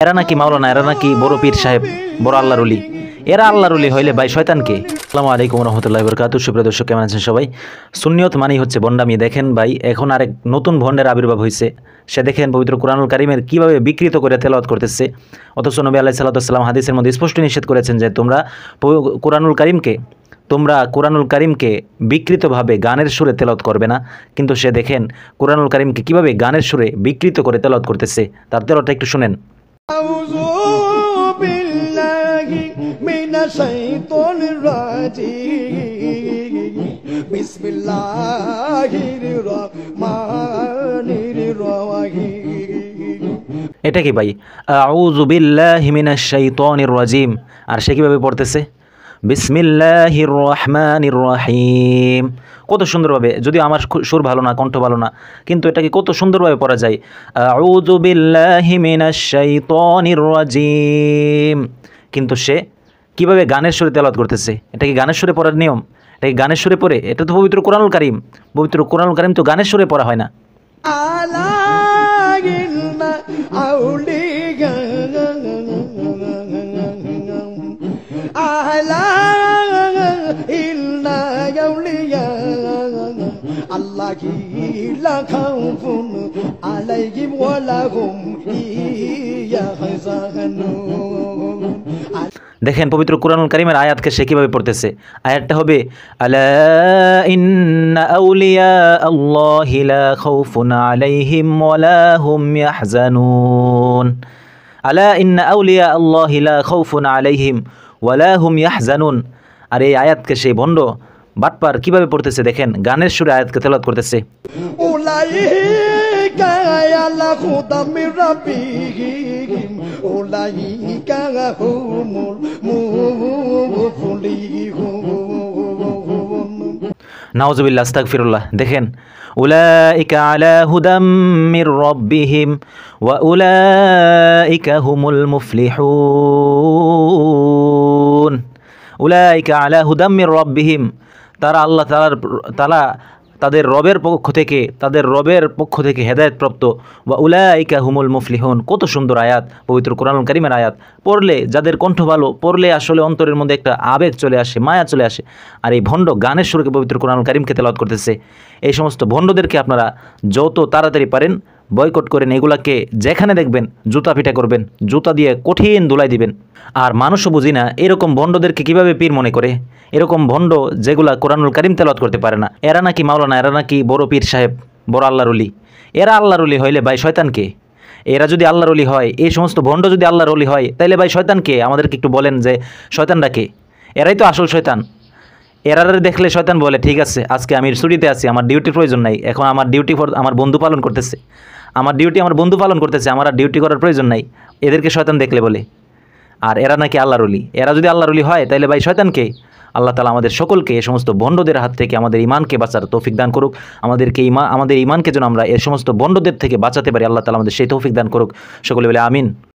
এরা নাকি মাওলানা, এরা নাকি বড় পীর সাহেব, বড় আল্লাহর ওলি। এরা আল্লাহর ওলি হইলে ভাই শয়তানকে। আসসালামু আলাইকুম রহমতুল্লাহি ওয়া বারাকাতুহু। সুপ্রিয় দর্শক, কেমন আছেন সবাই? সুন্নিয়ত মানেই হচ্ছে ভণ্ডামি। দেখেন ভাই, এখন আরেক নতুন ভণ্ডের আবির্ভাব হয়েছে। সে দেখেন পবিত্র কুরআনুল কারীমের কীভাবে বিকৃত করে তেলাওয়াত করতেছে, অথচ নবী আলাইহিস সালাতু ওয়াস সালাম হাদিসের মধ্যে স্পষ্ট নিষেধ করেছেন যে তোমরা কুরআনুল কারীমকে বিকৃতভাবে গানের সুরে তেলাওয়াত করবে না। কিন্তু সে দেখেন কুরআনুল কারীমকে কীভাবে গানের সুরে বিকৃত করে তেলাওয়াত করতেছে। তার তেলাওয়াতটা একটু শুনেন। আউযু বিল্লাহি মিনাশ শাইতানির রাজিম বিসমিল্লাহির রহমানির রহিম। এটা কি ভাই? আউযু বিল্লাহি মিনাশ শাইতানির রাজিম। আর সে কীভাবে পড়তেছে? বিসমিল্লাহির রহমানির রহিম। কত সুন্দরভাবে, যদিও আমার সুর ভালো না, কণ্ঠ ভালো না, কিন্তু এটাকে কত সুন্দরভাবে পড়া যায়। আউযু বিল্লাহি মিনাশ শাইতানির রাজিম। কিন্তু সে কিভাবে গানের সুরে তেলাওয়াত করতেছে। এটা কি গানের সুরে পড়ার নিয়ম? এটা কি গানের সুরে পড়ে? এটা তো পবিত্র কুরআনুল কারীম। পবিত্র কুরআনুল কারীম তো গানের সুরে পড়া হয় না। আলাইনা আউলিয়া আলাইনা আউলিয়া আল্লাহি লা খাউফুন আলাইহিম ওয়া লাহুম ইয়াহজানুন। দেখেন পবিত্র কুরআনুল কারীমের আয়াতকে সে কীভাবে পড়তেছে। আয়াতটা হবে আলা ইন্না আউলিয়া আল্লাহি লা খাউফুন আলাইহিম ওয়া লা হুম ইয়াহজানুন। আলা ইন্না আউলিয়া আল্লাহি লা খাউফুন আলাইহিম ওয়া লা হুম ইয়াহজানুন। আর এই আয়াতকে সেই ভণ্ড বাটপার কীভাবে পড়তেছে দেখেন, গানের সুরে আয়াতকে তেলাওয়াত করতেছে। উলাইকা আলা খুদাম মির রাব্বিহিম উলাইকা হুমুল মুফলিহুন। নাউযুবিল্লাহ, আস্তাগফিরুল্লাহ। দেখেন, উলাইকা আলা হুদাম মির রাব্বিহিম ওয়া উলাইকা হুমুল মুফলিহুন। উলাইকা আলা হুদাম মির রাব্বিহিম। তারা আল্লাহ তাআলা তাদের রবের পক্ষ থেকে হেদায়েতপ্রাপ্ত। ওয়া উলাইকা হুমুল মুফলিহুন। কত সুন্দর আয়াত, পবিত্র কুরআনুল কারীমের আয়াত। পড়লে যাদের কণ্ঠ ভালো, পড়লে আসলে অন্তরের মধ্যে একটা আবেগ চলে আসে, মায়া চলে আসে। আর এই ভণ্ড গানের সুরকে পবিত্র কুরআনুল কারীমকে তেলাওয়াত করতেছে। এই সমস্ত ভণ্ডদেরকে আপনারা যত তাড়াতাড়ি পারেন বয়কট করেন। এগুলাকে যেখানে দেখবেন জুতা পিটা করবেন, জুতা দিয়ে কঠিন ধুলাই দিবেন। আর মানুষও বুঝি না এরকম ভণ্ডদেরকে কীভাবে পীর মনে করে। এরকম ভণ্ড যেগুলা কুরআনুল কারীম তেলাওয়াত করতে পারে না, এরা নাকি মাওলানা, এরা নাকি বড় পীর সাহেব, বড় আল্লাহর ওলি। এরা আল্লাহর ওলি হইলে ভাই শয়তানকে। এরা যদি আল্লাহর ওলি হয়, এই সমস্ত ভণ্ড যদি আল্লাহর ওলি হয়, তাইলে ভাই শয়তানকে আমাদেরকে একটু বলেন যে শয়তানরা কে? এরাই তো আসল শয়তান। এরারে দেখলে শয়তান বলে ঠিক আছে, আজকে আমি ছুটিতে আছি, আমার ডিউটির প্রয়োজন নাই, এখন আমার ডিউটি আমার বন্ধু পালন করতেছে, আমার আর ডিউটি করার প্রয়োজন নাই। এদেরকে শয়তান দেখলে বলে। আর এরা নাকি আল্লাহর ওলি। এরা যদি আল্লাহর ওলি হয় তাহলে ভাই শয়তানকে। আল্লাহ তাআলা আমাদের সকলকে এই সমস্ত ভণ্ডদের হাত থেকে আমাদের ইমানকে বাঁচার তৌফিক দান করুক। আমাদের ইমানকে যেন আমরা এই সমস্ত ভণ্ডদের থেকে বাঁচাতে পারি। আল্লাহ তাআলা আমাদের সেই তৌফিক দান করুক। সকলে বলে আমিন।